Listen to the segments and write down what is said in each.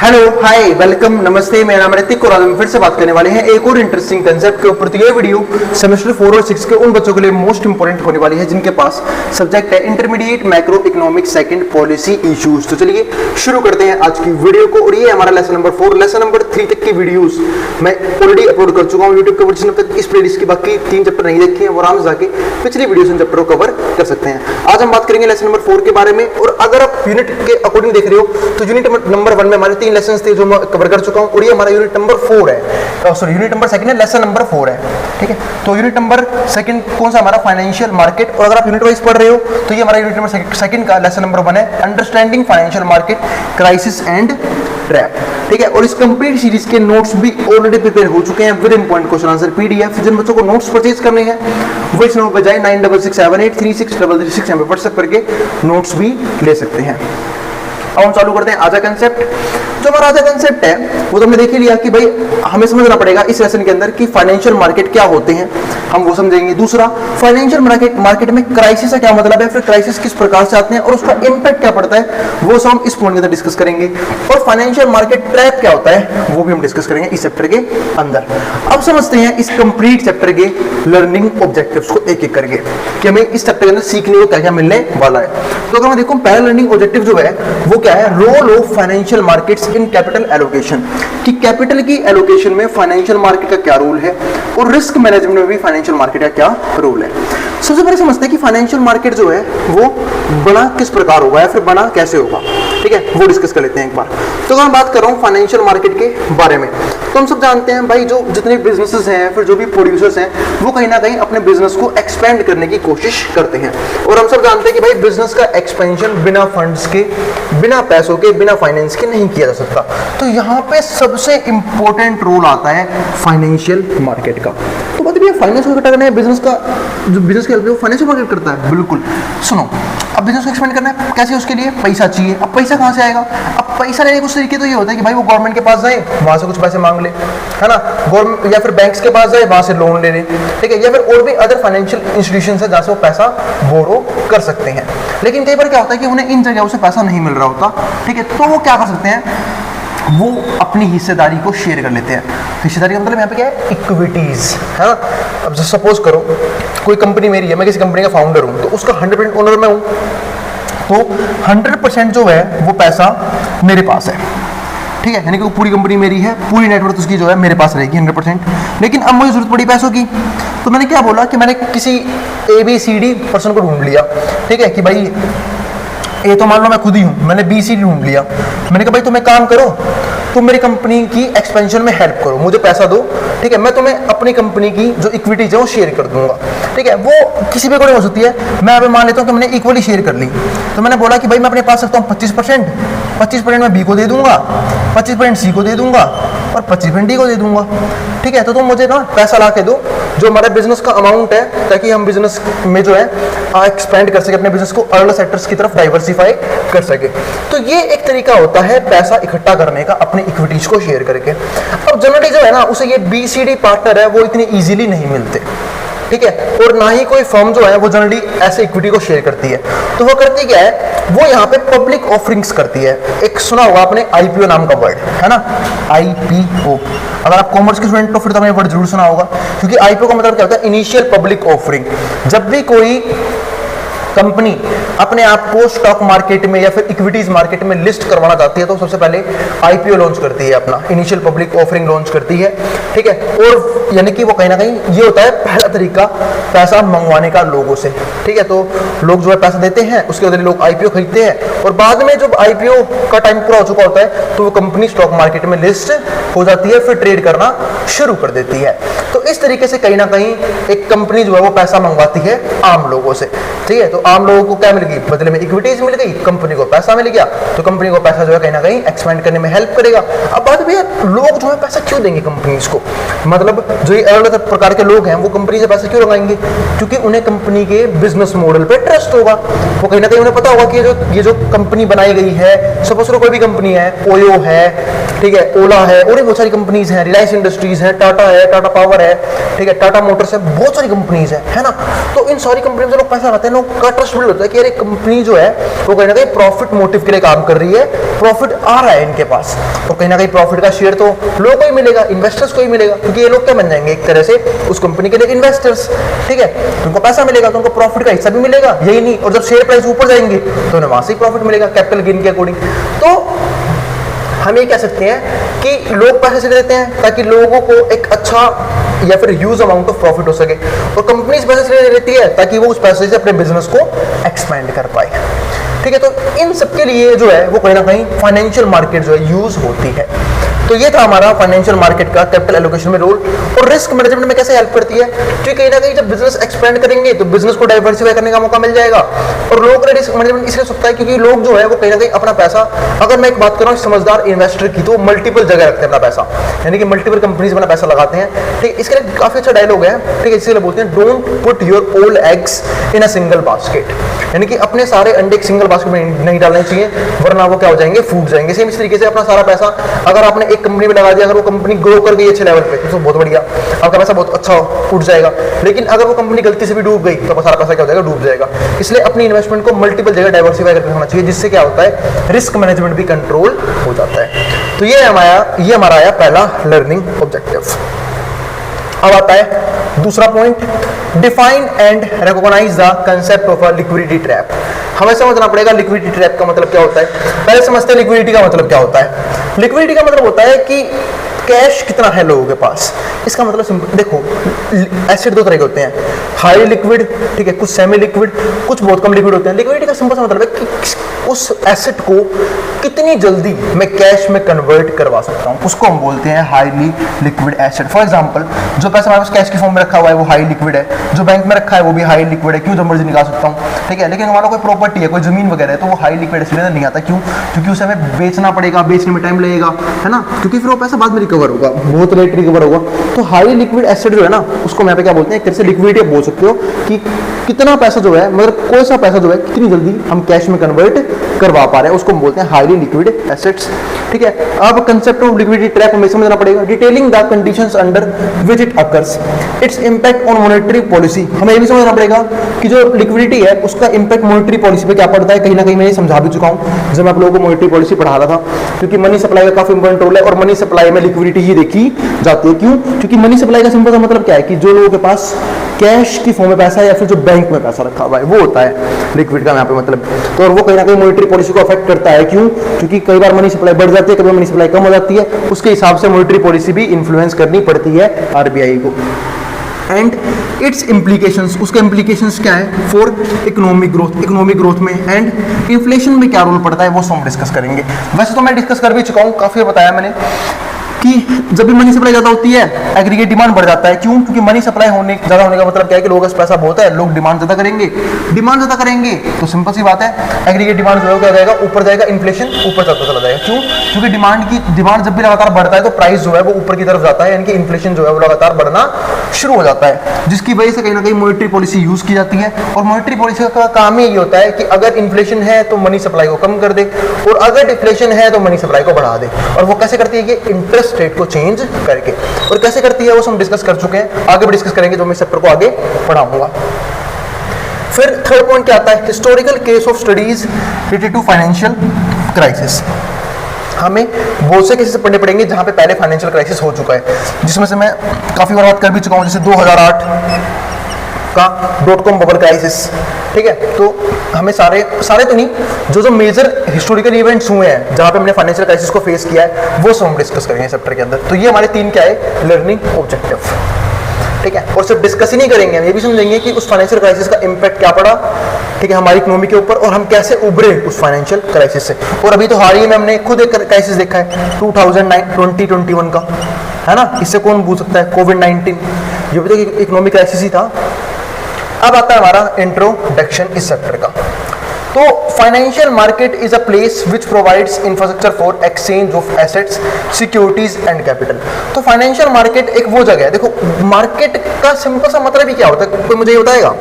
Hello hi welcome नमस्ते, मेरा नाम ऋतिक और आज हम फिर से बात करने वाले हैं एक और इंटरेस्टिंग कंसेप्ट के ऊपर। तो ये वीडियो सेमेस्टर 4 और 6 के उन बच्चों के लिए मोस्ट इंपोर्टेंट होने वाली है जिनके पास सब्जेक्ट है intermediate macro economic second policy issues. तो चलिए शुरू करते हैं आज की वीडियो को। और ये हमारा लेसन नंबर 4, लेसन नंबर 3 तक की वीडियोस मैं ऑलरेडी अपलोड कर चुका हूँ यूट्यूब के वर्जन तक। इस प्लेलिस्ट की बाकी 3 चैप्टर नहीं देखे हैं वो आराम से जाके पिछली वीडियोस इन चैप्टरों को कवर कर सकते हैं। आज हम बात करेंगे लेसन नंबर 4 के बारे में। और अगर आप यूनिट के अकॉर्डिंग देख रहे हो तो यूनिट नंबर 1 में हमारे 3 लेसन थे जो मैं कवर कर चुका हूं और ये हमारा यूनिट नंबर 4 है। सॉरी, यूनिट नंबर 2 है, लेसन नंबर 4 है। ठीक है, तो यूनिट नंबर 2 कौन सा हमारा फाइनेंशियल मार्केट। और अगर आप यूनिट वाइज पढ़ रहे हो तो ये हमारा यूनिट नंबर 2 का लेसन नंबर 1 है, understanding financial market crisis and trap. ठीक है, और इस कंप्लीट सीरीज के नोट्स भी ऑलरेडी प्रिपेयर हो चुके हैं with important question answer PDF. जिन बच्चों को नोट्स परचेज करने हैं वो इस नंबर पर जाए 9667836336 हमें व्हाट्सएप करके नोट्स भी ले सकते हैं। अब हम चालू करते हैं आजा कंसेप्ट। जो हमारा आजा कंसेप्ट है वो तो हमने देख ही लिया कि भाई हमें समझना पड़ेगा इस लेसन के अंदर कि फाइनेंशियल मार्केट क्या होते हैं, हम वो समझेंगे। दूसरा, फाइनेंशियल मार्केट में क्राइसिस का क्या मतलब है, फिर क्राइसिस किस प्रकार से आते हैं और उसका इंपैक्ट क्या पड़ता है वो सब हम इस पॉइंट के अंदर डिस्कस करेंगे। और फाइनेंशियल मार्केट ट्रैप क्या होता है वो भी हम डिस्कस करेंगे इस चैप्टर के अंदर। अब समझते हैं इस कंप्लीट चैप्टर के लर्निंग ऑब्जेक्टिव्स को एक एक करके कि हमें इस चैप्टर के अंदर सीखने को क्या क्या मिलने वाला है। तो अगर मैं देखूं पहला लर्निंग ऑब्जेक्टिव जो है वो क्या है, role of financial markets in capital allocation, कि कैपिटल की एलोकेशन में फाइनेंशियल मार्केट का क्या रोल है और रिस्क मैनेजमेंट में भी फाइनेंशियल मार्केट का क्या रोल है। सबसे पहले समझते हैं कि फाइनेंशियल मार्केट जो है वो बना किस प्रकार होगा या फिर बना कैसे होगा। ठीक है, वो डिस्कस कर लेते हैं एक बार। तो अगर मैं बात कर रहा हूँ फाइनेंशियल मार्केट के बारे में तो हम सब जानते हैं भाई जो जितने बिजनेसेस हैं फिर जो भी प्रोड्यूसर्स हैं वो कहीं ना कहीं अपने बिजनेस को एक्सपेंड करने की कोशिश करते हैं। और हम सब जानते हैं कि भाई बिजनेस का एक्सपेंशन बिना फंड्स के, बिना पैसों के, बिना फाइनेंस के नहीं किया जा सकता। तो यहाँ पे सबसे इंपॉर्टेंट रोल आता है फाइनेंशियल मार्केट का। तो बताइए फाइनेंस को करना है बिजनेस का, जो बिजनेस का फाइनेंशियल मार्केट करता है। बिल्कुल, सुनो, अब बिजनेस को एक्सपेंड करना है कैसे, उसके लिए पैसा चाहिए। अब पैसा कहाँ से आएगा, अब पैसा लेने के कुछ तरीके तो ये होता है कि भाई वो गवर्नमेंट के पास जाए वहां से कुछ पैसे मांग ले, है ना, गवर्नमेंट या फिर बैंक्स के पास जाए वहां से लोन ले ले। ठीक है, या फिर और भी अदर फाइनेंशियल इंस्टीट्यूशन है जहां से वो पैसा बोरो कर सकते हैं। लेकिन कई बार क्या होता है कि उन्हें इन जगहों से पैसा नहीं मिल रहा होता। ठीक है, तो वो क्या कर सकते हैं, वो अपनी हिस्सेदारी को शेयर कर लेते हैं। हिस्सेदारी का मतलब यहाँ पे क्या है, इक्विटीज, है ना। अब सपोज करो कोई कंपनी मेरी है, मैं किसी कंपनी का फाउंडर हूँ तो उसका 100% ओनर मैं हूँ, तो 100% जो है वो पैसा मेरे पास है। ठीक है, यानी कि वो पूरी कंपनी मेरी है, पूरी नेटवर्क उसकी जो है मेरे पास रहेगी 100%। लेकिन अब मुझे जरूरत पड़ी पैसों की तो मैंने क्या बोला कि मैंने किसी ABCD पर्सन को ढूंढ लिया। ठीक है, कि भाई ए तो मान लो मैं खुद ही हूँ, मैंने BC ढूंढ लिया। मैंने कहा भाई तुम एक काम करो, तुम मेरी कंपनी की एक्सपेंशन में हेल्प करो, मुझे पैसा दो। ठीक है, मैं तुम्हें अपनी कंपनी की जो इक्विटीज है वो शेयर कर दूंगा। ठीक है, वो किसी पे कोई हो सकती है। मैं अभी मान लेता हूँ कि मैंने इक्वली शेयर कर ली, तो मैंने बोला कि भाई मैं अपने पास रखता हूँ 25% मैं B को दे दूंगा, 25% C को दे दूंगा और 25% D को दे दूंगा। ठीक है, तो तुम मुझे ना पैसा ला के दो जो हमारे बिजनेस का अमाउंट है, ताकि हम बिजनेस में जो है एक्सपेंड कर सके, अपने बिजनेस को अलग सेक्टर्स की तरफ डाइवर्सिफाई कर सके। तो ये एक तरीका होता है पैसा इकट्ठा करने का अपनी इक्विटीज को शेयर करके। अब जनरली जो है ना उसे ये BCD पार्टनर है वो इतनी इजीली नहीं मिलते। ठीक है, और ना ही कोई फर्म जो है वो जनरली ऐसे इक्विटी को शेयर करती है। तो वो करती क्या है, वो यहाँ पे पब्लिक ऑफरिंग्स करती है। एक सुना होगा आपने IPO नाम का वर्ड, है ना, IPO। अगर आप कॉमर्स के स्टूडेंट तो फिर तो आपने वर्ड जरूर सुना होगा, क्योंकि IPO का मतलब क्या होता है, इनिशियल पब्लिक ऑफरिंग। जब भी कोई कंपनी अपने आप को स्टॉक मार्केट में या फिर इक्विटीज मार्केट में लिस्ट करवाना चाहती है तो सबसे पहले IPO लॉन्च करती है, अपना इनिशियल पब्लिक ऑफरिंग लॉन्च करती है। ठीक है, और यानी कि वो कहीं ना कहीं ये होता है पहला तरीका पैसा मंगवाने का लोगों से। ठीक है, तो लोग जो है पैसा देते हैं, उसके बदले लोग IPO खरीदते हैं और बाद में जब IPO का टाइम पूरा हो चुका होता है तो वो कंपनी स्टॉक मार्केट में लिस्ट हो जाती है, फिर ट्रेड करना शुरू कर देती है। तो इस तरीके से कहीं ना कहीं एक कंपनी जो है वो पैसा मंगवाती है आम लोगों से। ठीक है, तो आम लोगों को क्या मिल गई, बदले में इक्विटीज मिल गई, कंपनी को पैसा मिल गया, तो कंपनी को पैसा जो है कहीं ना कहीं एक्सपेंड करने में हेल्प करेगा। अब बात भैया लोग जो है पैसा क्यों देंगे कंपनीज को, मतलब जो ये अलग अलग प्रकार के लोग हैं वो कंपनी से पैसा क्यों लगाएंगे, क्योंकि उन्हें कंपनी के बिजनेस मॉडल पे ट्रस्ट होगा। वो कहीं ना कहीं उन्हें पता होगा कि ये जो कंपनी बनाई गई है, सपोज करो कोई भी कंपनी है, ओयो है, ठीक है, ओला है, और भी बहुत सारी कंपनीज हैं, रिलायंस इंडस्ट्रीज है, टाटा है, टाटा पावर है, ठीक है, टाटा मोटर्स है, बहुत सारी कंपनीज है ना। तो इन सारी कंपनी में लोग पैसा लगाते हैं, लोग का ट्रस्ट बिल्ड होता है कि यार कंपनी जो है वो कहीं ना कहीं प्रॉफिट मोटिव के लिए काम कर रही है, प्रॉफिट आ रहा है इनके पास, तो कहीं ना कहीं प्रॉफिट का शेयर तो लोगों को ही मिलेगा, इन्वेस्टर्स को ही मिलेगा, क्योंकि ये लोग क्या बन जाएंगे एक तरह से उस कंपनी के लिए इन्वेस्टर्स। ठीक है, तो उनको पैसा मिलेगा तो उनको प्रॉफिट का हिस्सा भी मिलेगा, यही नहीं, और जब शेयर प्राइस ऊपर जाएंगे तो उन्हें वहां से प्रॉफिट मिलेगा कैपिटल गेन के अकॉर्डिंग। तो हम ये कह सकते हैं कि लोग पैसे से देते हैं ताकि लोगों को एक अच्छा या फिर ह्यूज अमाउंट ऑफ प्रॉफिट हो सके, और कंपनीज पैसे से लेती है ताकि वो उस पैसे से अपने बिजनेस को एक्सपेंड कर पाए। ठीक है, तो इन सबके लिए जो है वो कहीं ना कहीं फाइनेंशियल मार्केट जो है यूज होती है। तो ये था हमारा फाइनेंशियल मार्केट का कैपिटल एलोकेशन में रोल, और रिस्क मैनेजमेंट में कैसे हेल्प करती है, क्योंकि कहीं ना कहीं जब बिजनेस एक्सपेंड करेंगे तो बिजनेस को डाइवर्सिफाई करने का मौका मिल जाएगा। और लोगों का रिस्क मैनेजमेंट इसलिए सकता है क्योंकि लोग जो है वो कहीं ना कहीं अपना पैसा, अगर मैं एक बात कर रहा हूँ समझदार इन्वेस्टर की, तो मल्टीपल जगह रखते हैं अपना पैसा, यानी कि मल्टीपल कंपनीज अपना पैसा लगाते हैं। ठीक है, इसके लिए काफी अच्छा डायलॉग है, ठीक है, इसलिए बोलते हैं don't put your all eggs in a single basket, यानी कि अपने सारे अंडे एक सिंगल बास्केट में नहीं डालने चाहिए, वरना वो क्या हो जाएंगे, फूट जाएंगे। सेम इस तरीके से अपना सारा पैसा अगर आपने एक कंपनी में लगा दिया, अगर वो कंपनी ग्रो कर गई अच्छे लेवल पे तो बहुत बढ़िया, आपका पैसा बहुत अच्छा उठ जाएगा, लेकिन अगर वो कंपनी गलती से भी डूब गई तो सारा पैसा क्या हो जाएगा, डूब जाएगा। इसलिए अपनी इन्वेस्टमेंट को मल्टीपल जगह डाइवर्सिफाई करके होना चाहिए, जिससे क्या होता है, रिस्क मैनेजमेंट भी कंट्रोल हो जाता है। तो ये हमारा आया पहला लर्निंग ऑब्जेक्टिव। अब आता है दूसरा point, define and recognize the concept of a liquidity trap. हमें समझना पड़ेगा लिक्विडिटी ट्रैप का मतलब क्या होता है। पहले समझते हैं लिक्विडिटी का मतलब क्या होता है। लिक्विडिटी का मतलब होता है कि कैश कितना है लोगों के पास। इसका मतलब सिंपल देखो, एसेट दो तरह के होते हैं, हाई लिक्विड, ठीक है, कुछ सेमी लिक्विड, कुछ बहुत कम लिक्विड होते हैं। लिक्विडिटी का सिंपल सा मतलब है कि उस एसेट को कितनी जल्दी मैं कैश में कन्वर्ट करवा सकता हूं, उसको हम बोलते हैं highly liquid asset. For example, जो पैसा हमारे पास कैश की फॉर्म में रखा हुआ है वो हाई लिक्विड है, जो बैंक में रखा है वो भी हाई लिक्विड है, क्यों, जब मर्जी निकाल सकता हूँ। ठीक है, लेकिन हमारा कोई प्रॉपर्टी है, कोई जमीन वगैरह है, तो वो हाई लिक्विड एसेट नहीं आता। क्यों? क्योंकि उसे हमें बेचना पड़ेगा, बेचने में टाइम लगेगा, है ना, क्योंकि फिर वो पैसा बाद में रिकवर होगा, बहुत लेट रिकवर होगा। तो हाई लिक्विड एसेट जो है ना, उसको यहाँ पे क्या बोलते हैं, एक तरह से लिक्विडिटी बोल सकते हो कि कितना पैसा जो है, मतलब कोई सा पैसा जो है कितनी जल्दी हम कैश में कन्वर्ट करवा पा रहे हैं, उसको हम बोलते हैं हाईली लिक्विड एसेट्स। ठीक है, अब कंसेप्ट ऑफ लिक्विडिटी ट्रैप हमें समझना पड़ेगा। Detailing the conditions under which it occurs, it's impact on monetary policy. हमें ये भी समझना पड़ेगा कि जो लिक्विडिटी है उसका इंपैक्ट मॉनेटरी पॉलिसी पे क्या पड़ता है। कहीं ना कहीं मैं ये समझा भी चुका हूं जब मैं आप लोगों को मॉनेटरी पॉलिसी पढ़ा रहा था, क्योंकि मनी सप्लाई का काफी इंपॉर्टेंट रोल है, और मनी सप्लाई में लिक्विडिटी ही देखी जाती है। क्यों? क्योंकि मनी सप्लाई का सिंपल सा मतलब क्या है कि जो लोगों के पास कैश की फॉर्म में पैसा है या फिर जो बैंक में पैसा रखा हुआ है, वो होता है लिक्विड का यहाँ पे मतलब। तो और वो कहीं ना कहीं मॉनेटरी पॉलिसी को अफेक्ट करता है। क्यों? क्योंकि कई बार मनी सप्लाई बढ़ जाती है, कभी मनी सप्लाई कम हो जाती है, उसके हिसाब से मॉनेटरी पॉलिसी भी इन्फ्लुएंस करनी पड़ती है आरबीआई को। एंड इट्स इम्प्लीकेशंस, उसके इम्प्लीकेशंस क्या है फॉर इकोनॉमिक ग्रोथ में, एंड इन्फ्लेशन में क्या रोल पड़ता है वो हम डिस्कस करेंगे। वैसे तो मैं डिस्कस कर भी चुका हूँ, काफी बताया मैंने कि जब भी मनी सप्लाई ज्यादा होती है एग्रीगेट डिमांड बढ़ जाता है। क्यों? क्योंकि मनी सप्लाई ज्यादा होने का मतलब क्या है कि लोगों के पास पैसा बहुत है, लोग डिमांड ज्यादा करेंगे तो सिंपल सी बात है एग्रीगेट डिमांड जो है क्या जाएगा, ऊपर जाएगा, इन्फ्लेशन ऊपर चला जाएगा। क्यों? क्योंकि डिमांड जब भी लगातार बढ़ता है तो प्राइस जो है वो ऊपर की तरफ जाता है, यानी कि इन्फ्लेशन जो है वो लगातार बढ़ना शुरू हो जाता है, जिसकी वजह से कहीं ना कहीं मॉनेटरी पॉलिसी यूज की जाती है। और मॉनेटरी पॉलिसी का काम ही ये होता है कि अगर इन्फ्लेशन है तो मनी सप्लाई को कम कर दे, और अगर डिफ्लेशन है तो मनी सप्लाई को बढ़ा दे। और वो कैसे करती है कि इंटरेस्ट रेट को चेंज करके। और कैसे करती है वो हम डिस्कस कर चुके हैं, आगे भी डिस्कस करेंगे जो मैं इस चैप्टर को आगे पढ़ाऊंगा। फिर थर्ड पॉइंट क्या आता है, historical case of studies related to financial crisis. हमें बहुत से केसेस पढ़ने पड़ेंगे जहां पे पहले फाइनेंशियल क्राइसिस हो चुका है, जिसमें से मैं काफी बार बात कर भी चुका हूं, जैसे 2008 का .com बबल क्राइसिस। ठीक है, तो हमें सारे तो नहीं, जो मेजर हिस्टोरिकल इवेंट्स हुए हैं जहां पे हमने फाइनेंशियल क्राइसिस को फेस किया है वो सब हम डिस्कस करेंगे चैप्टर के अंदर। तो ये हमारे 3 क्या है, लर्निंग ऑब्जेक्टिव। ठीक है, और सिर्फ डिस्कस ही नहीं करेंगे, हम ये भी समझेंगे कि उस फाइनेंशियल क्राइसिस का इंपैक्ट क्या पड़ा, ठीक है, हमारी इकोनॉमी के ऊपर, और हम कैसे उभरे उस फाइनेंशियल क्राइसिस से। और अभी तो हाल ही में हमने खुद एक क्राइसिस देखा है 2021 का, है ना, इससे कौन पूछ सकता है, कोविड-19, ये भी तो इकोनॉमिक क्राइसिस ही था। अब आता है हमारा इंट्रोडक्शन इस चैप्टर का। तो financial market is a place which provides infrastructure for exchange of assets, securities and capital. तो फाइनेंशियल मार्केट एक वो जगह है, देखो मार्केट का सिंपल सा मतलब ही क्या होता है, कोई मुझे ये बताएगा,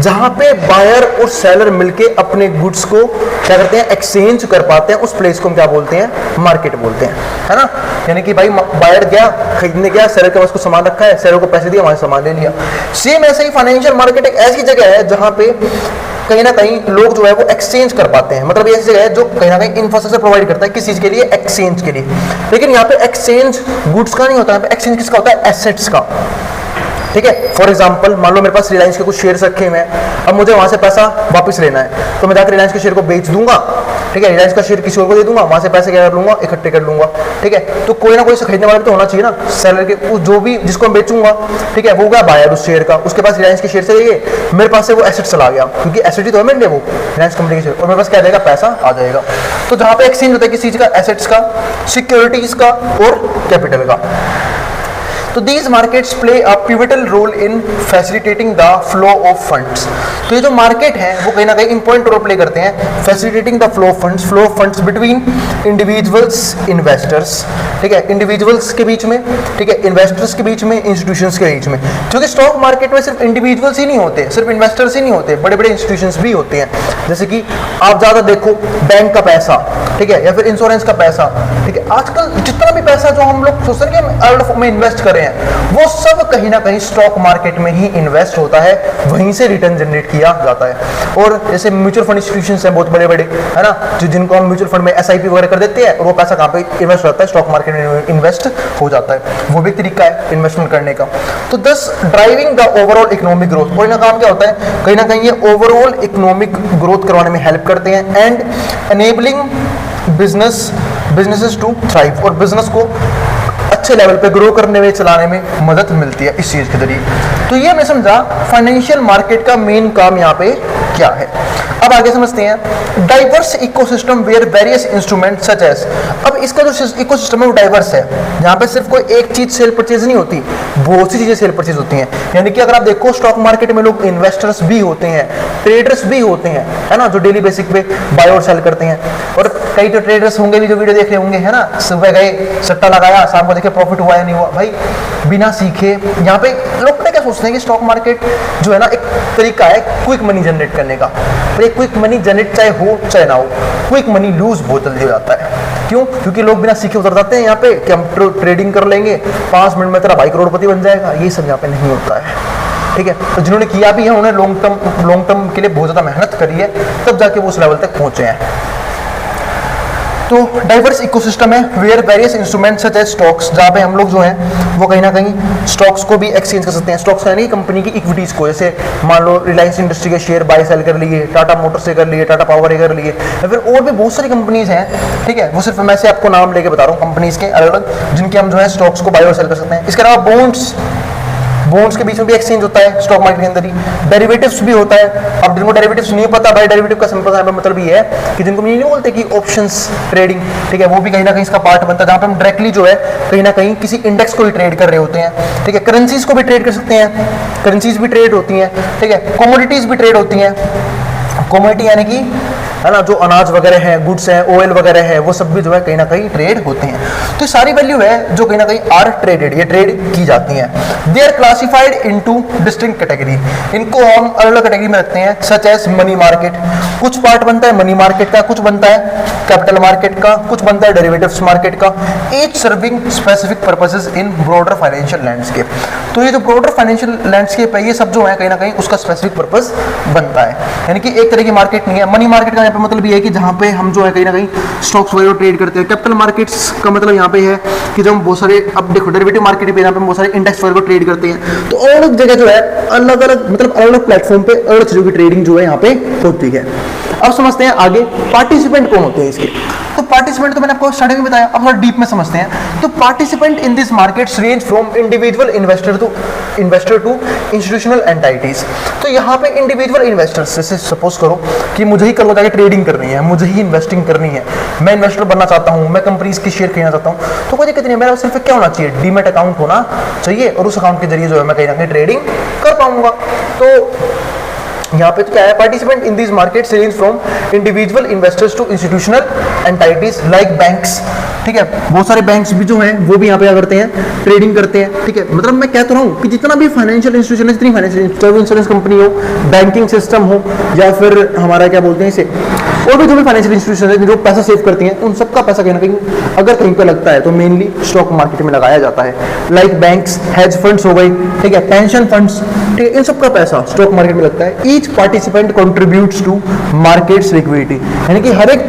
जहां पे बायर और सेलर मिलके अपने गुड्स को क्या करते हैं, एक्सचेंज कर पाते हैं, उस प्लेस को हम क्या बोलते हैं, मार्केट बोलते हैं, है ना। यानी कि भाई बायर गया, खरीदने गया, सेलर के पास कुछ सामान रखा है, सेलर को पैसे दिए, वहां से सामान ले लिया। सेम ऐसे ही फाइनेंशियल मार्केट एक ऐसी जगह है जहां पे कहीं ना कहीं लोग जो है वो एक्सचेंज कर पाते हैं, मतलब ये ऐसी जगह है जो कहीं ना कहीं इंफ्रास्ट्रक्चर प्रोवाइड करता है किस चीज के लिए, एक्सचेंज के लिए। लेकिन यहाँ पे एक्सचेंज गुड्स का नहीं होता, यहाँ पे एक्सचेंज किसका होता है, एसेट्स का। ठीक है, फॉर एग्जांपल मान लो मेरे पास रिलायंस के कुछ शेयर्स रखे हुए हैं, अब मुझे वहां से पैसा वापस लेना है, तो मैं जाकर रिलायंस के शेयर को बेच दूंगा। ठीक है, रिलायंस का शेयर किसी और को दे दूंगा, वहां से पैसे क्या कर लूंगा, इकट्ठे कर लूंगा। ठीक है, तो कोई ना कोई से खरीदने वाला भी तो होना चाहिए ना, सेलर के जो भी जिसको मैं बेचूंगा। ठीक है, वो गया बायर उस शेयर का, उसके पास रिलायंस के शेयर से लेंगे, मेरे पास से वो एसेट चला गया, क्योंकि एसेट ही तो है मेरे लिए वो रिलायंस कंपनी के शेयर, और मेरे पास क्या जाएगा, पैसा आ जाएगा। तो जहां पे एक्सचेंज होता है किस चीज का, एसेट्स का, सिक्योरिटीज का और कैपिटल का। तो these markets play a pivotal role in facilitating the flow of funds. तो ये जो मार्केट है वो कहीं ना कहीं इंपॉर्टेंट रोल प्ले करते हैं facilitating the flow of funds between individuals investors. ठीक है, इंडिविजुअल्स के बीच में, ठीक है, इन्वेस्टर्स के बीच में, इंस्टीट्यूशंस के बीच में। क्योंकि स्टॉक मार्केट में सिर्फ इंडिविजुअल्स ही नहीं होते, सिर्फ इन्वेस्टर्स ही नहीं होते, बड़े बड़े इंस्टीट्यूशंस भी होते हैं। जैसे कि आप ज़्यादा देखो बैंक का पैसा, ठीक है, या फिर इंश्योरेंस का पैसा। ठीक है, आजकल जितना भी पैसा जो हम लोग सोचते हैं कि अर्न में इन्वेस्ट करें, वो सब कहीं ना कहीं स्टॉक मार्केट में ही इन्वेस्ट होता है, वहीं से रिटर्न जनरेट किया जाता है। और जैसे म्यूचुअल फंड इंस्टीट्यूशंस हैं बहुत बड़े बड़े, है ना, जिनको हम म्यूचुअल फंड में एसआईपी वगैरह कर देते हैं, और वो पैसा कहाँ पे इन्वेस्ट होता है, स्टॉक मार्केट में इन्वेस्ट हो जाता है। वो भी तरीका है इन्वेस्टमेंट करने का। तो दस driving the overall economic growth, कोई ना काम क्या होता है, कहीं ना कहीं ये ओवरऑल इकोनॉमिक ग्रोथ करवाने में हेल्प करते हैं, and enabling businesses to thrive, और बिजनेस को अच्छे लेवल पे ग्रो करने में, चलाने में मदद मिलती है इस चीज के जरिए। तो ये मैं समझा फाइनेंशियल मार्केट का मेन काम यहाँ पे क्या है। अब आगे समझते हैं diverse ecosystem where various instrument such as. अब इसका जो इकोसिस्टम है वो डाइवर्स है, यहाँ पे सिर्फ कोई एक चीज सेल परचेज नहीं होती, बहुत सी चीजें सेल परचेज होती हैं। यानी कि अगर आप देखो स्टॉक मार्केट में लोग इन्वेस्टर्स भी होते हैं, ट्रेडर्स भी होते हैं, है ना, जो डेली बेसिक पे बाय और सेल करते हैं। और कई तो ट्रेडर्स होंगे भी जो वीडियो देख रहे होंगे, है ना, सुबह गए सट्टा लगाया, शाम को देखे प्रॉफिट हुआ या नहीं हुआ, भाई बिना सीखे। यहाँ पे लोग पता क्या सोचते हैं कि स्टॉक मार्केट जो है ना एक तरीका है क्विक मनी जनरेट करने का। पर क्विक मनी जनरेट चाहे हो चाहे ना हो, क्विक मनी लूज बहुत जल्दी हो जाता है। क्यों? क्योंकि लोग बिना सीखे उतर जाते हैं यहाँ पे कि हम ट्रेडिंग कर लेंगे, 5 मिनट में तेरा भाई करोड़पति बन जाएगा। ये सब यहाँ पे नहीं होता है। ठीक है, तो जिन्होंने किया भी है उन्होंने लॉन्ग टर्म के लिए बहुत ज्यादा मेहनत करी है, तब जाके वो उस लेवल तक पहुंचे हैं। तो डाइवर्स इकोसिस्टम है where various instruments such as stocks, जहाँ पे हम लोग जो हैं वो कहीं ना कहीं स्टॉक्स को भी एक्सचेंज कर सकते हैं। स्टॉक्स यानी कंपनी की इक्विटीज को, जैसे मान लो रिलायंस इंडस्ट्री के शेयर बाय सेल कर लिए, टाटा मोटर्स से कर लिए, टाटा पावर कर लिए, या फिर और भी बहुत सारी कंपनीज हैं। ठीक है, वो सिर्फ मैं से आपको नाम लेके बता रहा हूँ कंपनीज के अलग अलग, जिनके हम जो है स्टॉक्स को बाय और सेल कर सकते हैं। इसके अलावा बॉन्ड्स के बीच में भी एक्सचेंज होता है स्टॉक मार्केट के अंदर ही। डेरिवेटिव्स भी होता है। अब जिनको डेरिवेटिव्स नहीं पता, भाई डेरिवेटिव का सिंपल सा मतलब ये है कि जिनको नहीं बोलते कि ऑप्शंस ट्रेडिंग, ठीक है, वो भी कहीं ना कहीं इसका पार्ट बनता है, जहां पे हम डायरेक्टली जो है कहीं ना कहीं किसी इंडेक्स को भी ट्रेड कर रहे होते हैं। ठीक है, करेंसीज को भी ट्रेड कर सकते हैं, करेंसीज भी ट्रेड होती हैं। ठीक है, कमोडिटीज भी ट्रेड होती हैं। कमोडिटी यानी कि, है ना, जो अनाज वगैरह है, गुड्स है, ऑयल वगैरह है, वो सब भी जो है कहीं ना कहीं ट्रेड होते हैं। तो सारी वैल्यू है जो कहीं ना कहीं आर ट्रेडेड, ये ट्रेड की जाती हैं। They are classified into distinct category, इनको हम अलग अलग कैटेगरी में रखते हैं, सच एज मनी मार्केट। कुछ पार्ट बनता है मनी मार्केट का, कुछ बनता है कैपिटल मार्केट का, कुछ बनता है डेरिवेटिव्स मार्केट का, each serving specific purposes in broader financial landscape. तो ये जो ब्रॉडर फाइनेंशियल लैंडस्केप है, ये सब जो है कहीं ना कहीं उसका स्पेसिफिक पर्पस बनता है। यानी कि एक तरह की मार्केट नहीं है। मनी मार्केट का यहाँ पे मतलब ये है कि जहाँ पे हम जो है कहीं ना कहीं स्टॉक्स वगैरह ट्रेड करते हैं। कैपिटल मार्केट्स का मतलब यहाँ पे है कि जब हम बहुत सारे, अब देखो डेरिवेटिव मार्केट पे यहाँ पे बहुत सारे इंडेक्स वगैरह को ट्रेड करते हैं। तो अलग अलग जगह जो है अलग अलग, मतलब अलग अलग प्लेटफॉर्म पे अलग चीजों की ट्रेडिंग जो है यहाँ पे होती है। अब समझते हैं आगे पार्टिसिपेंट कौन होते हैं इसके। तो पार्टिसिपेंट तो मैंने आपको स्टार्टिंग में बताया, अब थोड़ा डीप में समझते हैं। तो participant in this markets range from individual investor to institutional entities. तो यहाँ पे इंडिविजुअल इन्वेस्टर्स, जैसे सपोज करो कि मुझे ही कल जाके ट्रेडिंग करनी है, मुझे ही इन्वेस्टिंग करनी है, मैं इन्वेस्टर बनना चाहता हूँ, मैं कंपनीज के शेयर खरीदना चाहता हूँ, तो कोई दिक्कत नहीं है। मेरा सिर्फ क्या होना चाहिए, डीमेट अकाउंट होना चाहिए, और उस अकाउंट के जरिए जो है मैं कहीं ना कहीं ट्रेडिंग कर पाऊंगा। तो यहाँ पे तो क्या है, participant in this markets range from individual investors to institutional entities like banks. ठीक है, बहुत सारे बैंक्स भी जो हैं वो भी यहाँ पे क्या करते हैं, ट्रेडिंग करते हैं। ठीक है, मतलब मैं कहता रहा हूँ कि जितना भी फाइनेंशियल इंस्टीट्यूशन है, जितनी फाइनेंशियल, चाहे वो इंश्योरेंस कंपनी हो, बैंकिंग सिस्टम हो, या फिर हमारा क्या बोलते हैं इसे और भी जो भी फाइनेंशियल इंस्टीट्यूशन है जो पैसा सेव करती हैं, उन सबका पैसा कहीं ना कहीं अगर कहीं पे लगता है तो मेनली स्टॉक मार्केट में लगाया जाता है। लाइक बैंक्स, हेज फंड्स हो गए, ठीक है, पेंशन फंड्स, ठीक है, इन सबका पैसा स्टॉक मार्केट में लगता है। Each participant contributes to markets liquidity, यानी कि हर एक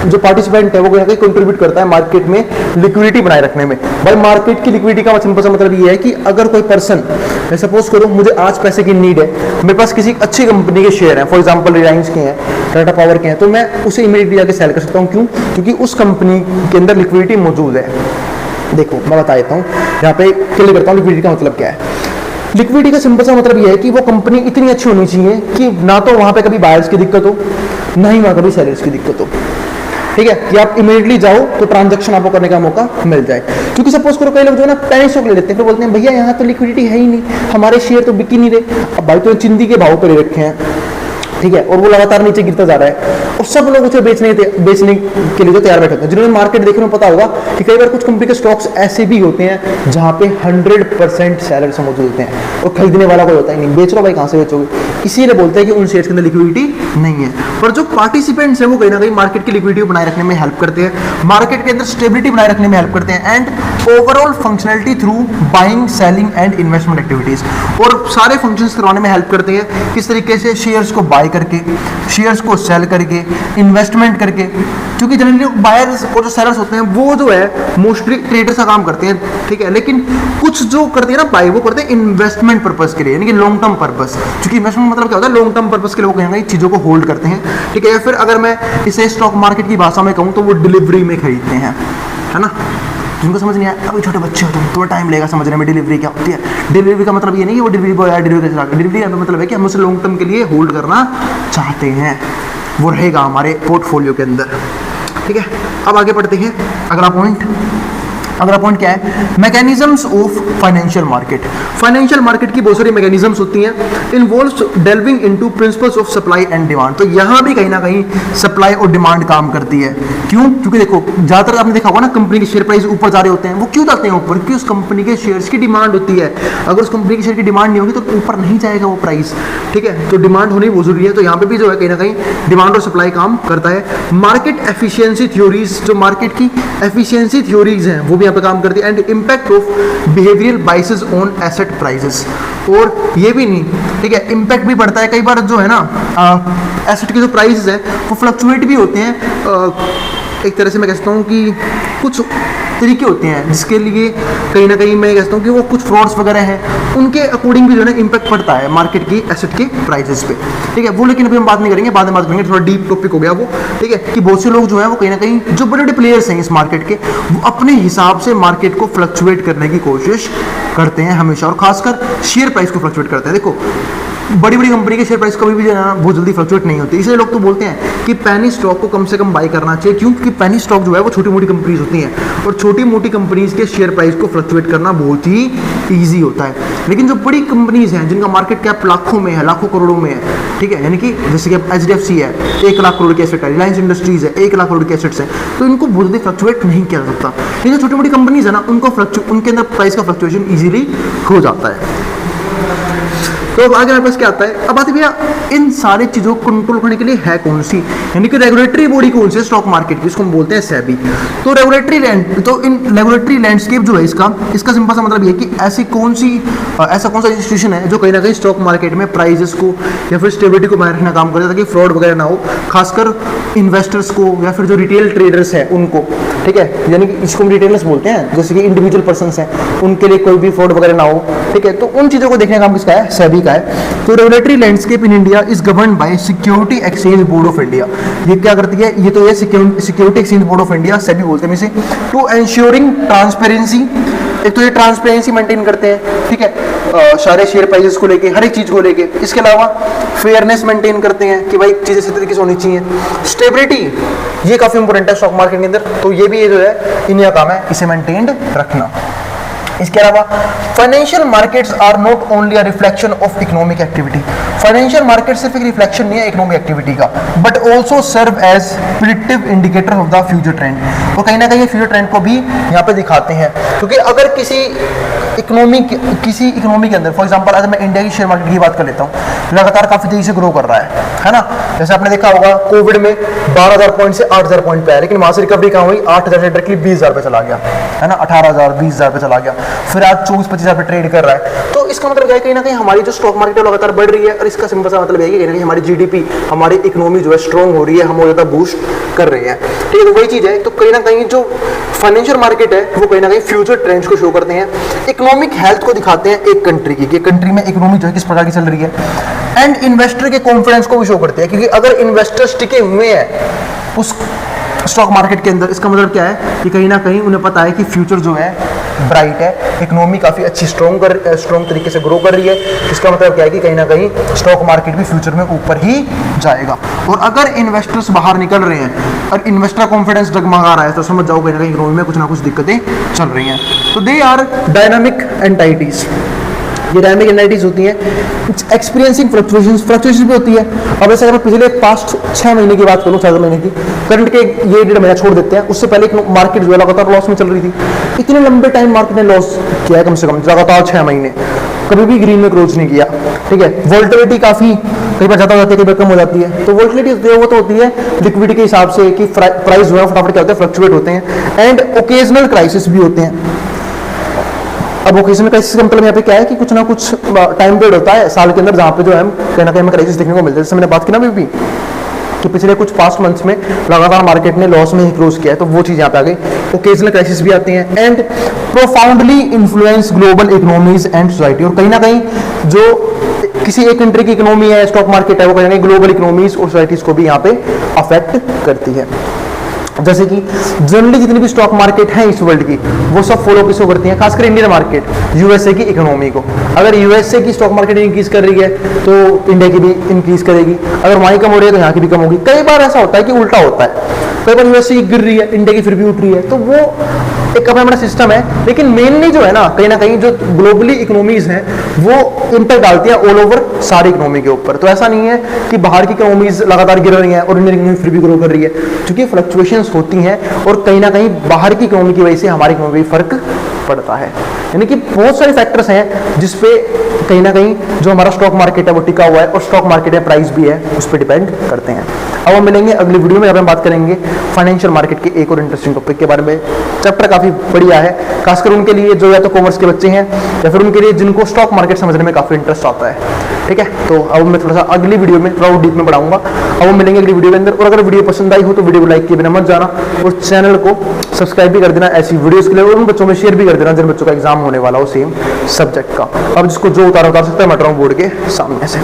जो पार्टिसिपेंट है वो कहीं कंट्रीब्यूट करता है मार्केट में लिक्विडिटी बनाए रखने में। भाई मार्केट की लिक्विडिटी का सिंपल सा मतलब ये है कि अगर कोई पर्सन, मैं सपोज करूं मुझे आज पैसे की नीड है, मेरे पास किसी अच्छी कंपनी के शेयर हैं, फॉर एग्जांपल रिलायंस के हैं, टाटा पावर के हैं, तो मैं उसे इमीडिएटली जाके सेल कर सकता हूं। क्यों? क्योंकि उस कंपनी के अंदर लिक्विडिटी मौजूद है। देखो मैं बता देता हूँ, यहाँ पे क्लियर करता हूँ लिक्विडिटी का मतलब क्या है। लिक्विडिटी का सिंपल सा मतलब यह है कि वो कंपनी इतनी अच्छी होनी चाहिए कि ना तो वहां पे कभी बायर्स की दिक्कत हो, ना ही वहां कभी सेलर्स की दिक्कत हो, ठीक है, कि आप इमीडिएटली जाओ तो ट्रांजैक्शन आपको करने का मौका मिल जाए। क्योंकि सपोज करो कई लोग जो है ना पेनी स्टॉक ले लेते हैं, फिर बोलते हैं भैया यहाँ तो लिक्विडिटी है ही नहीं, हमारे शेयर तो बिक ही नहीं रहे। अब भाई तो चिंदी के भाव पर ले रखे हैं, ठीक है, और वो लगातार नीचे गिरता जा रहा है, और सब लोग उसे बेचने के लिए तो तैयार बैठे होते हैं। जिन्होंने मार्केट देखे उन्हें पता होगा कि कई बार कुछ कंपनी के स्टॉक्स ऐसे भी होते हैं जहां पे 100% सेलर्स मौजूद होते हैं और खरीदने वाला कोई होता ही नहीं। बेच रहा भाई, कहां से बेचोगे? इसीलिए बोलते हैं कि उन शेयर्स के अंदर लिक्विडिटी नहीं है। पर जो पार्टिसिपेंट्स हैं वो कहीं ना कहीं मार्केट की लिक्विडिटी बनाए रखने में हेल्प करते हैं, मार्केट के अंदर स्टेबिलिटी बनाए रखने में हेल्प करते हैं, and overall functionality through buying, selling and investment activities, और सारे फंक्शंस करवाने में हेल्प करते हैं। किस तरीके से? शेयर्स को बाय करके, शेयर्स को सेल करके, इन्वेस्टमेंट करके। क्योंकि जनरली बायर्स और जो सेलर्स होते हैं वो जो है मोस्टली ट्रेडर्स का काम करते हैं, ठीक है, लेकिन कुछ जो करते हैं ना बाय, वो करते हैं इन्वेस्टमेंट पर्पस के लिए, यानी कि लॉन्ग टर्म पर्पस। क्योंकि इन्वेस्टमेंट मतलब क्या होता है? लॉन्ग टर्म पर्पस के लिए वो कहीं ना कहीं चीजों को होल्ड करते हैं, ठीक है। या फिर अगर मैं इसे स्टॉक मार्केट की भाषा में कहूँ तो वो डिलीवरी में खरीदते हैं, है ना। जिनको समझ नहीं आया, अभी छोटे बच्चे होते हैं, थोड़ा टाइम लगेगा समझने में डिलीवरी क्या होती है। डिलीवरी का मतलब ये नहीं कि वो डिलीवरी बॉय या डिलीवरी का, डिलीवरी का मतलब है कि हम उसे लॉन्ग टर्म के लिए होल्ड करना चाहते हैं, वो रहेगा हमारे पोर्टफोलियो के अंदर, ठीक है। अब आगे बढ़ते हैं। अगला पॉइंट क्या है? Mechanisms of financial market. Financial market की बहुत सारी मैकेनिज्म्स होती हैं, involves delving into principles of supply and demand. तो यहाँ भी कहीं ना कहीं सप्लाई और डिमांड काम करती है। क्यों? क्योंकि देखो ज्यादातर आपने देखा होगा ना, कंपनी के शेयर प्राइस ऊपर जा रहे होते हैं। वो क्यों जाते हैं ऊपर? क्योंकि उस कंपनी के शेयर्स की डिमांड होती है। अगर उस कंपनी के शेयर की डिमांड नहीं होगी तो ऊपर नहीं जाएगा वो प्राइस, ठीक है। तो डिमांड होनी बहुत जरूरी है। तो यहाँ पे भी जो है कहीं ना कहीं डिमांड और सप्लाई काम करता है। मार्केट एफिशिएंसी थ्योरीज, जो मार्केट की एफिशिएंसी थ्योरीज हैं वो भी यहाँ पे काम करती है। And impact of behavioural biases on asset prices. और ये भी नहीं, ठीक है, इम्पैक्ट भी पड़ता है। कई बार जो है ना एसेट के जो प्राइसेस हैं वो फ्लक्चुएट भी होते हैं। एक तरह से मैं कहता हूँ कि कुछ तरीके होते हैं जिसके लिए कहीं ना कहीं मैं कहता हूँ कि वो कुछ फ्रॉड्स वगैरह हैं, उनके अकॉर्डिंग भी जो है ना इम्पैक्ट पड़ता है मार्केट की एसेट के प्राइसेस पे, ठीक है। वो लेकिन अभी हम बात नहीं करेंगे, बाद में बात करेंगे, थोड़ा डीप टॉपिक हो गया वो, ठीक है। कि बहुत से लोग जो है वो कहीं ना कहीं जो बड़े बड़े प्लेयर्स हैं इस मार्केट के, वो अपने हिसाब से मार्केट को फ्लक्चुएट करने की कोशिश करते हैं हमेशा, और खासकर शेयर प्राइस को फ्लक्चुएट करते हैं। देखो बड़ी बड़ी कंपनी के शेयर प्राइस कभी भी जो है ना बहुत जल्दी फ्लक्चुएट नहीं होती। इसलिए लोग तो बोलते हैं कि पेनी स्टॉक को कम से कम बाय करना चाहिए। क्यों? क्योंकि पेनी स्टॉक जो है वो छोटी मोटी कंपनीज होती हैं, और छोटी मोटी कंपनीज के शेयर प्राइस को फ्लक्चुएट करना बहुत ही ईजी होता है। लेकिन जो बड़ी कंपनीज हैं जिनका मार्केट कैप लाखों में है, लाखों करोड़ों में है, ठीक है, यानी कि जैसे कि HDFC है 1 लाख करोड़ की एसेट है, रिलायंस इंडस्ट्रीज है 1 लाख करोड़ की एसेट्स हैं, तो इनको बहुत जल्दी फ्लक्चुएट नहीं किया जा सकता। ये जो छोटी मोटी कंपनीज है ना उनके अंदर प्राइस का फ्लक्चुएशन ईजिली हो जाता है। तो अब आगे हमारे पास क्या आता है? अब आते भैया इन सारी चीजों को कंट्रोल करने के लिए है कौन सी, यानी कि रेगुलेटरी बॉडी कौन सी है स्टॉक मार्केट की, इसको हम बोलते हैं सेबी। तो इन रेगुलेटरी लैंडस्केप जो है इसका सिंपल सा मतलब ये है कि ऐसा कौन सा इंस्टीट्यूशन है जो कहीं ना कहीं स्टॉक मार्केट में प्राइजेस को या फिर स्टेबिलिटी को बनाए रखना काम करे, ताकि फ्रॉड वगैरह ना हो, खासकर इन्वेस्टर्स को या फिर जो रिटेल ट्रेडर्स हैं उनको, ठीक है, यानी कि इसको हम रिटेलर्स बोलते हैं, जैसे कि इंडिविजुअल पर्सन्स हैं, उनके लिए कोई भी फ्रॉड वगैरह ना हो, ठीक है। तो उन चीजों को देखने का काम किसका है? सेबी का है। तो regulatory landscape in India is governed bye security exchange board of India. ये क्या करती है? ये तो ये security exchange board of India SEBI बोलते हैं इसे। टू एंश्योरिंग ट्रांसपेरेंसी, एक तो ये ट्रांसपेरेंसी मेंटेन करते हैं, ठीक है, सारे शेयर प्राइसेस को लेके, हर एक चीज को लेके। इसके अलावा फेयरनेस मेंटेन करते हैं कि भाई चीजें इसी तरीके से होनी चाहिए। स्टेबिलिटी ये काफी इंपॉर्टेंट है स्टॉक मार्केट के अंदर, तो ये भी ये जो है इनका काम है इसे मेंटेन रखना। इसके अलावा financial markets are not only a reflection of economic activity. Financial market सिर्फ एक रिफ्लेक्शन नहीं है इकोनॉमिक एक्टिविटी का, but also serve as predictive indicator of the future trend. तो कहीं ना कहीं फ्यूचर ट्रेंड को भी यहाँ पे दिखाते हैं, क्योंकि अगर किसी इकोनॉमी के अंदर, फॉर एग्जांपल अगर मैं इंडिया की शेयर मार्केट की बात कर लेता हूँ, लगातार काफी तेजी से ग्रो कर रहा है ना। जैसे आपने देखा होगा कोविड में 12,000 पॉइंट से 8,000 पॉइंट पे आया, लेकिन वहां से रिकवरी कहाँ हुई, 8,000 से डायरेक्टली 20,000 पे चला गया, है ना, 18,000 20,000 पे चला गया, फिर आज 24-25,000 पे ट्रेड कर रहा है। तो इसका मतलब क्या है, कहीं ना कहीं हमारी जो स्टॉक मार्केट है लगातार बढ़ रही है, और इसका सिंपल सा मतलब है कि कहीं ना कहीं हमारी जीडीपी, हमारी इकोनॉमी जो है स्ट्रॉन्ग हो रही है, हम और ज्यादा बूस्ट कर रहे हैं। ठीक है, तो वही चीज है। तो कहीं ना कहीं जो फाइनेंशियल मार्केट है वो कहीं ना कहीं फ्यूचर ट्रेंड्स को शो करते हैं, इकोनॉमिक हेल्थ को दिखाते हैं एक कंट्री की, कंट्री में इकोनॉमी जो है किस प्रकार की चल रही है, एंड इन्वेस्टर के कॉन्फिडेंस को भी शो करते हैं, क्योंकि अगर इन्वेस्टर्स टिके हुए हैं उस स्टॉक मार्केट के अंदर, इसका मतलब क्या है कि कहीं ना कहीं उन्हें पता है कि फ्यूचर जो है ब्राइट है, इकोनॉमी काफी अच्छी स्ट्रॉन्ग तरीके से ग्रो कर रही है। इसका मतलब क्या है कि कहीं ना कहीं स्टॉक मार्केट भी फ्यूचर में ऊपर ही जाएगा। और अगर इन्वेस्टर्स बाहर निकल रहे हैं और इन्वेस्टर कॉन्फिडेंस डगमगा रहा है, तो समझ जाओ कहीं ना कहीं इकोनॉमी में कुछ ना कुछ दिक्कतें चल रही हैं। तो दे आर डायनामिक एंटाइटीज, ये डायनामिक एंटाइटीज होती हैं, एक्सपीरियंसिंग फ्लक्चुएशन भी होती है। अब ऐसे अगर पिछले पास्ट 6 महीने की बात करूँ, 4 महीने की, करंट के ये 1.5 महीना छोड़ देते हैं, उससे पहले मार्केट जो है लगातार लॉस में चल रही थी। इतने लंबे टाइम मार्केट ने लॉस किया है, कम से कम लगातार 6 महीने, कभी भी ग्रीन में क्लोज नहीं किया। ठीक है, वोल्टिलिटी काफी कई बार ज्यादा हो जाती है, कई बार कम हो जाती है। तो वोल्टिलिटी वो तो होती है लिक्विडिटी के हिसाब से कि प्राइस जो है फटाफट क्या होते हैं, फ्लक्चुएट होते हैं, एंड ओकेजनल क्राइसिस भी होते हैं। अब ओकेजनल क्राइसिस का मतलब यहाँ पे क्या है कि कुछ ना कुछ टाइम पीरियड होता है साल के अंदर जहाँ पे जो है कहीं ना कहीं हमें क्राइसिस देखने को मिलता है। जैसे मैंने बात की ना अभी कि पिछले कुछ पास्ट मंथ्स में लगातार मार्केट ने लॉस में ही क्लोज किया है, तो वो चीज यहाँ पे आ गई। ओकेजनल क्राइसिस भी आते हैं, and profoundly influence global economies and society. और कहीं ना कहीं जो किसी एक कंट्री की इकोनॉमी है, स्टॉक मार्केट है, वो कहीं ना कहीं ग्लोबल इकोनॉमीज और सोसाइटीज को भी यहाँ पे अफेक्ट करती है। जैसे कि जनरली जितनी भी स्टॉक मार्केट है इस वर्ल्ड की, वो सब फॉलो किसको करती हैं, खासकर इंडियन मार्केट, यूएसए की इकोनॉमी को। अगर यूएसए की स्टॉक मार्केट इंक्रीज कर रही है तो इंडिया की भी इंक्रीज करेगी, अगर वहीं कम हो रही है तो यहाँ की भी कम होगी। कई बार ऐसा होता है कि उल्टा होता है, कई बार यूएसए की गिर रही है, इंडिया की फिर भी उठ रही है। तो वो एक अपना बड़ा सिस्टम है, लेकिन मेनली जो है ना कहीं जो ग्लोबली इकोनॉमीज हैं वो इंपैक्ट डालती है ऑल ओवर सारी इकोनॉमी के ऊपर। तो ऐसा नहीं है कि बाहर की इकोनॉमीज लगातार गिर रही हैं और इंडियन इकोनॉमी फिर भी ग्रो कर रही है, क्योंकि फ्लक्चुएशंस होती हैं और कहीं ना कहीं बाहर की इकोनॉमी की वजह से हमारी इकोनॉमी में फर्क पड़ता है। यानी कि बहुत सारे फैक्टर्स हैं जिसपे कहीं ना कहीं जो हमारा स्टॉक मार्केट है वो टिका हुआ है, और स्टॉक मार्केट में प्राइस भी है, उस पर डिपेंड करते हैं। अब हम मिलेंगे अगली वीडियो में, हम बात करेंगे फाइनेंशियल मार्केट के एक और इंटरेस्टिंग टॉपिक के बारे में। चैप्टर काफी बढ़िया है, खासकर उनके लिए जो या तो कॉमर्स के बच्चे हैं या फिर उनके लिए जिनको स्टॉक मार्केट समझने में काफी इंटरेस्ट आता है। ठीक है, तो अब मैं थोड़ा सा अगली वीडियो में थोड़ा डीप में बढ़ाऊंगा। अब हम मिलेंगे अगली वीडियो के अंदर, और अगर वीडियो पसंद आई हो तो वीडियो को लाइक किए बिना मत जाना, और चैनल को सब्सक्राइब भी कर देना ऐसी वीडियोस के लिए, और उन बच्चों में शेयर भी कर देना जिन बच्चों का एग्जाम होने वाला हो सेम सब्जेक्ट का। अब जिसको जो उतार सकता है मैं बोर्ड के सामने से।